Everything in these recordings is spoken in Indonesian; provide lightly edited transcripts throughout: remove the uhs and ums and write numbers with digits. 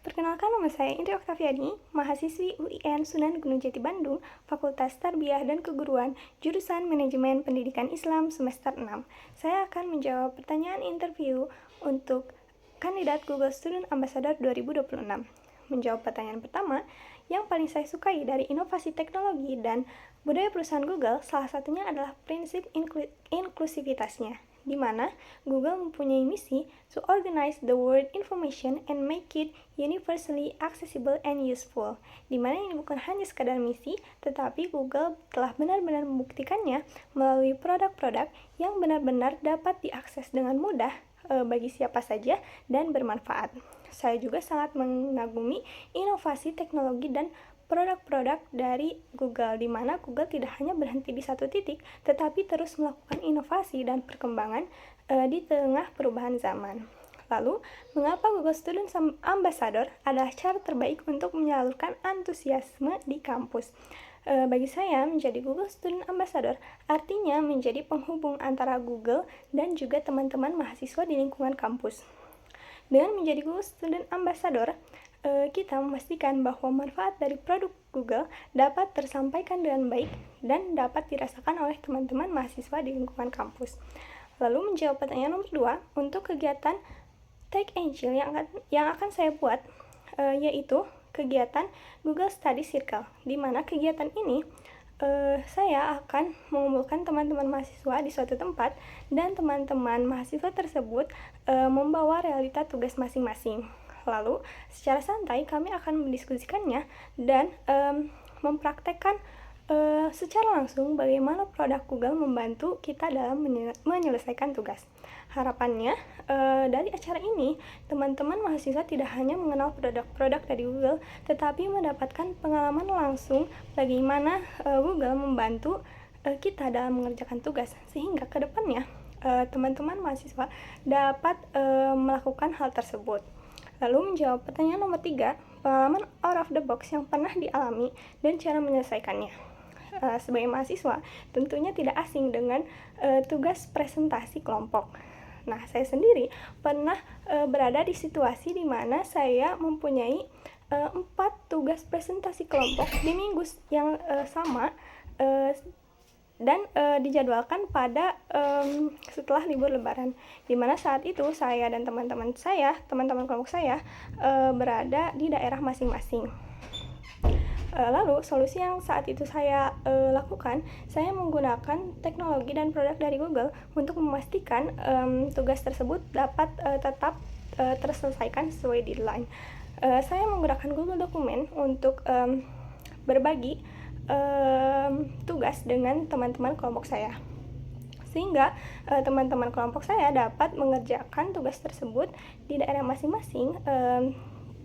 Perkenalkan, nama saya Indri Oktaviani, mahasiswi UIN Sunan Gunung Jati Bandung, Fakultas Tarbiyah dan Keguruan, jurusan Manajemen Pendidikan Islam semester 6. Saya akan menjawab pertanyaan interview untuk kandidat Google Student Ambassador 2026. Menjawab pertanyaan pertama, yang paling saya sukai dari inovasi teknologi dan budaya perusahaan Google, salah satunya adalah prinsip inklusivitasnya, di mana Google mempunyai misi to organize the world information and make it universally accessible and useful, di mana ini bukan hanya sekadar misi, tetapi Google telah benar-benar membuktikannya melalui produk-produk yang benar-benar dapat diakses dengan mudah bagi siapa saja dan bermanfaat. Saya juga sangat mengagumi inovasi teknologi dan produk-produk dari Google, di mana Google tidak hanya berhenti di satu titik, tetapi terus melakukan inovasi dan perkembangan di tengah perubahan zaman. Lalu, mengapa Google Student Ambassador adalah cara terbaik untuk menyalurkan antusiasme di kampus? Bagi saya, menjadi Google Student Ambassador artinya menjadi penghubung antara Google dan juga teman-teman mahasiswa di lingkungan kampus. Dengan menjadi Google Student Ambassador, kita memastikan bahwa manfaat dari produk Google dapat tersampaikan dengan baik dan dapat dirasakan oleh teman-teman mahasiswa di lingkungan kampus. Lalu menjawab pertanyaan nomor 2, untuk kegiatan Tech Angel yang akan saya buat, yaitu kegiatan Google Study Circle, di mana kegiatan ini saya akan mengumpulkan teman-teman mahasiswa di suatu tempat dan teman-teman mahasiswa tersebut membawa realita tugas masing-masing. Lalu, secara santai kami akan mendiskusikannya dan mempraktekkan secara langsung bagaimana produk Google membantu kita dalam menyelesaikan tugas. Harapannya, dari acara ini, teman-teman mahasiswa tidak hanya mengenal produk-produk dari Google, tetapi mendapatkan pengalaman langsung bagaimana Google membantu kita dalam mengerjakan tugas, sehingga ke depannya teman-teman mahasiswa dapat melakukan hal tersebut. Lalu menjawab pertanyaan nomor 3, pengalaman out of the box yang pernah dialami dan cara menyelesaikannya. Sebagai mahasiswa, tentunya tidak asing dengan tugas presentasi kelompok. Nah, saya sendiri pernah berada di situasi di mana saya mempunyai 4 tugas presentasi kelompok di minggu yang sama dan dijadwalkan pada setelah libur lebaran, di mana saat itu saya dan teman-teman kelompok saya berada di daerah masing-masing. Lalu solusi yang saat itu saya lakukan, saya menggunakan teknologi dan produk dari Google untuk memastikan tugas tersebut dapat tetap terselesaikan sesuai deadline. Saya menggunakan Google Dokumen untuk berbagi tugas dengan teman-teman kelompok saya, sehingga teman-teman kelompok saya dapat mengerjakan tugas tersebut di daerah masing-masing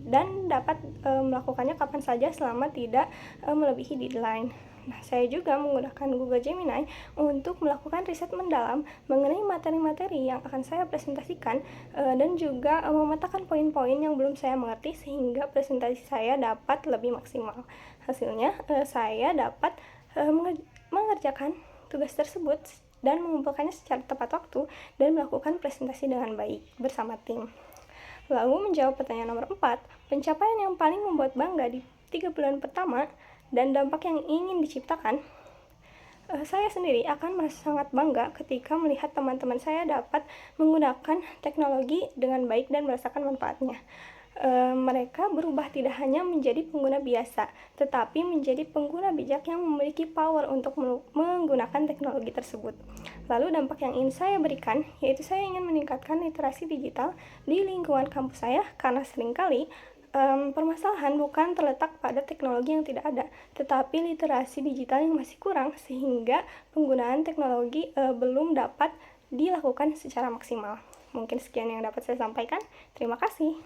dan dapat melakukannya kapan saja selama tidak melebihi deadline. Nah, saya juga menggunakan Google Gemini untuk melakukan riset mendalam mengenai materi-materi yang akan saya presentasikan dan juga memetakan poin-poin yang belum saya mengerti sehingga presentasi saya dapat lebih maksimal. Hasilnya, saya dapat mengerjakan tugas tersebut dan mengumpulkannya secara tepat waktu dan melakukan presentasi dengan baik bersama tim. Lalu menjawab pertanyaan nomor 4, pencapaian yang paling membuat bangga di 3 bulan pertama dan dampak yang ingin diciptakan. Saya sendiri akan merasa sangat bangga ketika melihat teman-teman saya dapat menggunakan teknologi dengan baik dan merasakan manfaatnya. Mereka berubah tidak hanya menjadi pengguna biasa, tetapi menjadi pengguna bijak yang memiliki power untuk menggunakan teknologi tersebut. Lalu dampak yang ingin saya berikan, yaitu saya ingin meningkatkan literasi digital di lingkungan kampus saya, karena seringkali permasalahan bukan terletak pada teknologi yang tidak ada, tetapi literasi digital yang masih kurang, sehingga penggunaan teknologi belum dapat dilakukan secara maksimal. Mungkin sekian yang dapat saya sampaikan. Terima kasih.